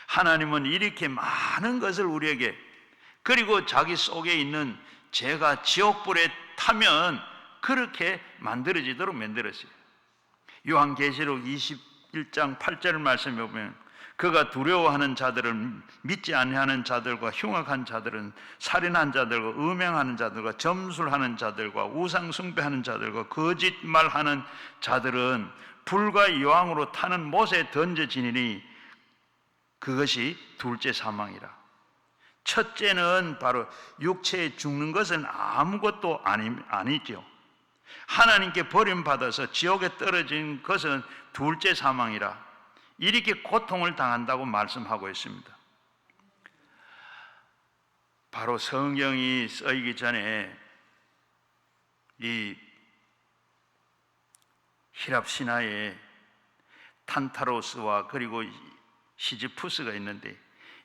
하나님은 이렇게 많은 것을 우리에게, 그리고 자기 속에 있는 죄가 지옥불에 타면 그렇게 만들어지도록 만들었어요. 요한계시록 21장 8절 말씀에 보면 그가 두려워하는 자들은, 믿지 아니하는 자들과 흉악한 자들은, 살인한 자들과 음행하는 자들과 점술하는 자들과 우상 숭배하는 자들과 거짓말하는 자들은 불과 여왕으로 타는 못에 던져지니 그것이 둘째 사망이라. 첫째는 바로 육체에 죽는 것은 아무것도 아니죠. 하나님께 버림받아서 지옥에 떨어진 것은 둘째 사망이라. 이렇게 고통을 당한다고 말씀하고 있습니다. 바로 성경이 쓰이기 전에 이 히랍 신화에 탄타로스와 그리고 시지푸스가 있는데,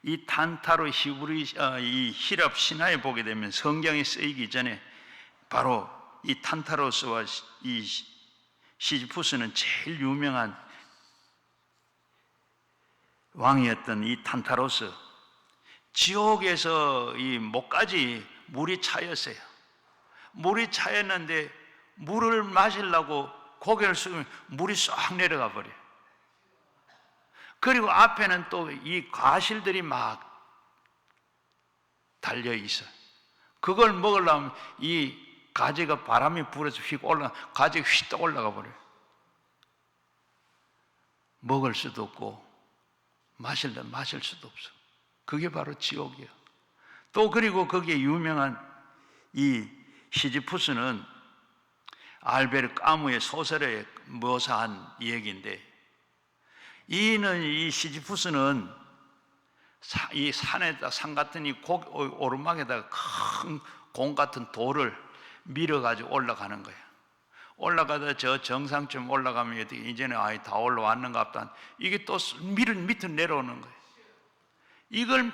이 탄타로 이 히랍 신화에 보게 되면 성경이 쓰이기 전에 바로 이 탄타로스와 이 시지푸스는 제일 유명한 왕이었던 이 탄타로스, 지옥에서 이 목까지 물이 차였어요. 물이 차였는데 물을 마시려고 고개를 숙이면 물이 쏙 내려가 버려요. 그리고 앞에는 또 이 과실들이 막 달려 있어요. 그걸 먹으려면 이 가지가 바람이 불어서 가지가 휙 올라가 버려요. 먹을 수도 없고 마실 수도 없어. 그게 바로 지옥이에요. 또 그리고 거기에 유명한 이 시지푸스는 알베르 까무의 소설에 묘사한 얘기인데, 이 시지푸스는 이 산 같은 이 오르막에다가 큰 공 같은 돌을 밀어가지고 올라가는 거예요. 올라가다 저 정상쯤 올라가면 이제는 다 올라왔는가 보다. 이게 또 밑으로 내려오는 거예요. 이걸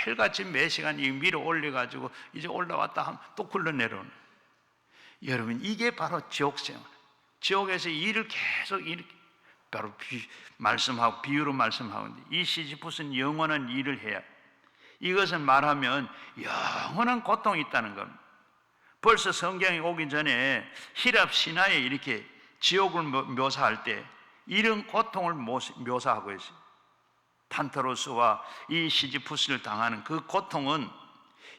매일같이 매 시간 밀어 올려가지고 이제 올라왔다 하면 또 굴러 내려오는 거예요. 여러분, 이게 바로 지옥생활. 지옥에서 일을 계속 이렇게 바로 비유로 말씀하고 있는데, 이 시지푸스는 영원한 일을 해야, 이것은 말하면 영원한 고통이 있다는 겁니다. 벌써 성경이 오기 전에 히랍 신화에 이렇게 지옥을 묘사할 때 이런 고통을 묘사하고 있어요. 탄타로스와 이 시지푸스를 당하는 그 고통은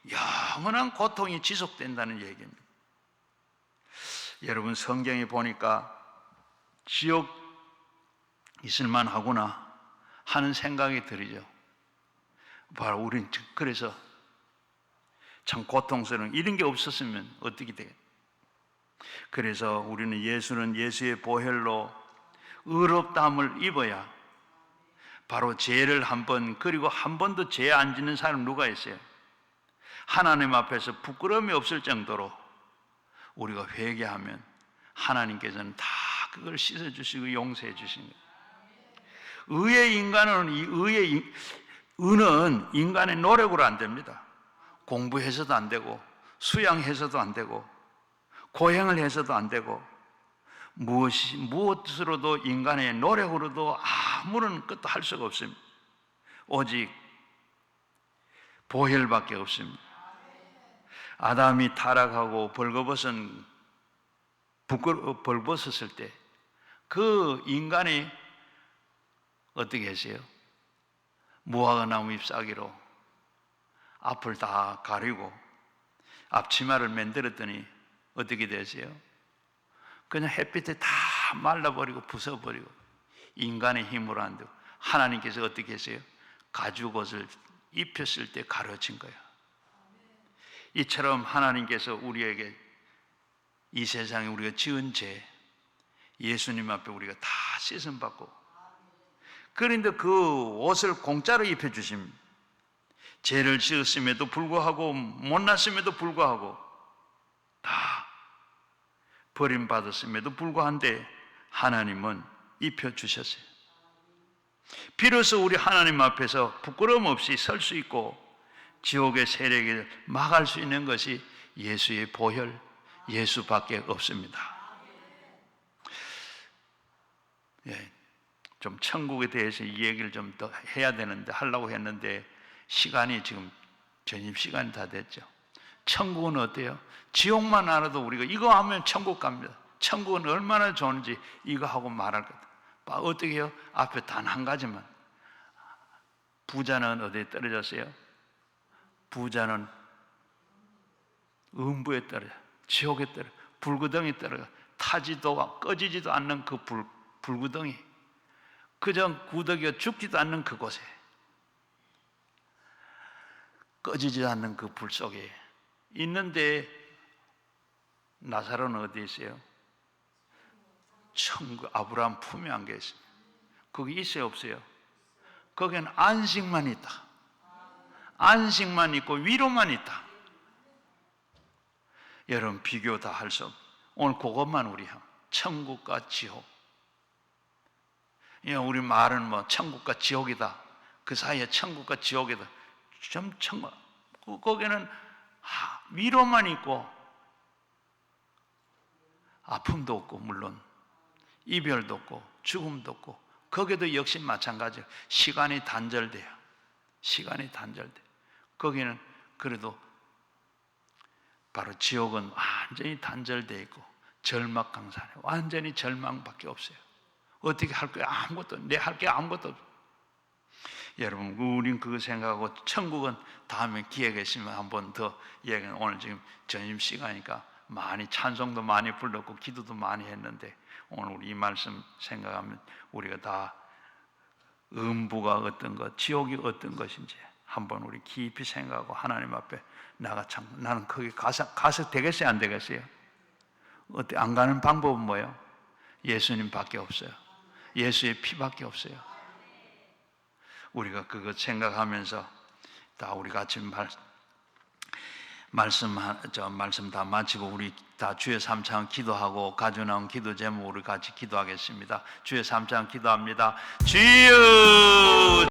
영원한 고통이 지속된다는 얘기입니다. 여러분, 성경에 보니까 지옥 있을만 하구나 하는 생각이 들죠. 바로 우리는 그래서 참 고통스러운, 이런 게 없었으면 어떻게 되겠어요? 그래서 우리는 예수는 예수의 보혈로 의롭다함을 입어야 바로 죄를 한 번, 그리고 한 번도 죄 안 짓는 사람 누가 있어요? 하나님 앞에서 부끄러움이 없을 정도로 우리가 회개하면 하나님께서는 다 그걸 씻어주시고 용서해 주시는 거예요. 의의 인간은, 의는 인간의 노력으로 안 됩니다. 공부해서도 안 되고, 수양해서도 안 되고, 고행을 해서도 안 되고, 무엇으로도 인간의 노력으로도 아무런 것도 할 수가 없습니다. 오직 보혈밖에 없습니다. 아담이 타락하고 벌거벗었을 때 그 인간이 어떻게 했어요? 무화과 나무 잎사귀로 앞을 다 가리고 앞치마를 만들었더니 어떻게 되세요? 그냥 햇빛에 다 말라버리고 부숴버리고 인간의 힘으로 안 되고, 하나님께서 어떻게 했어요? 가죽옷을 입혔을 때 가르친 거예요. 이처럼 하나님께서 우리에게 이 세상에 우리가 지은 죄, 예수님 앞에 우리가 다 씻음받고, 그런데 그 옷을 공짜로 입혀주십니다. 죄를 지었음에도 불구하고, 못났음에도 불구하고, 다 버림받았음에도 불구한데 하나님은 입혀주셨어요. 비로소 우리 하나님 앞에서 부끄러움 없이 설 수 있고 지옥의 세력을 막을 수 있는 것이 예수의 보혈, 예수밖에 없습니다. 예, 좀 천국에 대해서 이 얘기를 좀 더 해야 되는데, 하려고 했는데 시간이 지금 점심시간이 다 됐죠. 천국은 어때요? 지옥만 알아도 우리가 이거 하면 천국 갑니다. 천국은 얼마나 좋은지 이거 하고 말할 것. 어떻게 해요? 앞에 단 한 가지만. 부자는 어디에 떨어졌어요? 부자는 음부에 떨어져, 지옥에 떨어져, 불구덩이에 떨어져, 타지도 꺼지지도 않는 그 불구덩이, 그저 구더기가 죽지도 않는 그곳에, 꺼지지 않는 그 불 속에 있는데, 나사로는 어디 있어요? 천국 아브라함 품에 안겨 있습니다. 거기 있어요, 없어요? 거기는 안식만 있다. 안식만 있고 위로만 있다. 여러분, 비교 다 할 수 없어. 오늘 그것만 우리 천국과 지옥. 우리 말은 뭐 천국과 지옥이다. 그 사이에 천국과 지옥이다. 좀 천국. 거기는 위로만 있고 아픔도 없고, 물론 이별도 없고 죽음도 없고, 거기도 역시 마찬가지예요. 시간이 단절돼요. 시간이 단절돼. 거기는 그래도 바로 지옥은 완전히 단절되어 있고 절망강산에 완전히 절망밖에 없어요. 어떻게 할 거야? 아무것도, 내 할 게 아무것도 없어요. 여러분, 우린 그거 생각하고, 천국은 다음에 기회가 있으면 한 번 더 얘기는, 오늘 지금 점심시간이니까 많이 찬송도 많이 불렀고 기도도 많이 했는데, 오늘 우리 이 말씀 생각하면 우리가 다 음부가 어떤 것, 지옥이 어떤 것인지 한번 우리 깊이 생각하고 하나님 앞에 나는 거기 가서 되겠어요, 안 되겠어요? 어때? 안 가는 방법은 뭐예요? 예수님밖에 없어요. 예수의 피밖에 없어요. 우리가 그것 생각하면서 다 우리 같이 말씀 다 마치고 우리 다 주의 삼창 기도하고 가져 나온 기도 제목 우리 같이 기도하겠습니다. 주의 삼창 기도합니다. 주여